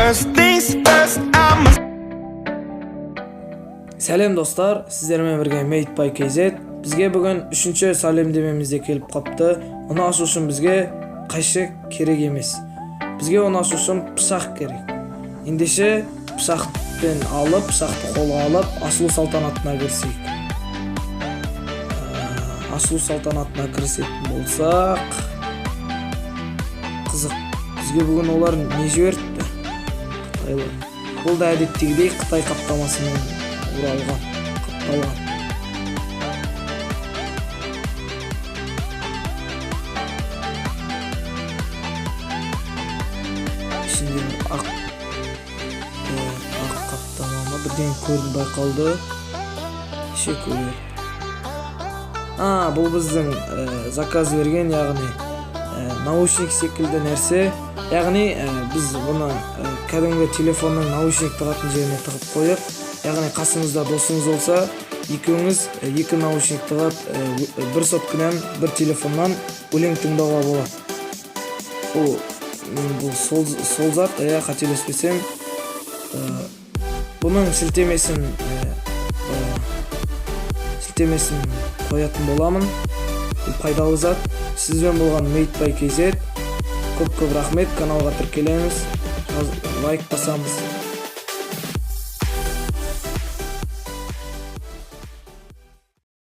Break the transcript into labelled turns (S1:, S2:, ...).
S1: First things first, I'm
S2: Сәлем достар, сіздермен бірге Made by KZ. Бізге бүгін 3-ші сәлемдемемізде келіп қапты. Оны ашу үшін бізге қайшы керек емес. Бізге оны ашу үшін пышақ керек. Ендеше пышақпен алып, пышақты қолға алып, асылу салтанатына кірісейік. Асылу салтанатына кірісетін болсақ, қызық. Бізге бүгін олар не жіберді? Қытайлар. Бұл да әдеттегідей Қытай қаптамасымен қапталған. Ішінде ақ қаптама бірден көрініп байқалды. Шекуі. Бұл біздің заказ берген, яғни наушник секілді нәрсе. Яғни біз бұны кәдімгі телефонның наушник тығатын жеріне тығып қойып, яғни қасыңызда досыңыз болса, екеуіңіз екі наушник тығып, бір соткадан, бір телефоннан өлең тыңдауға болады. Бұл сол зат, қателеспесем, бұның сілтемесін қоятын боламын. Бұл пайдалы зат. Сізбен болған Made by KZ. Көп рахмет, каналға тіркеліңіз, лайк басамыз.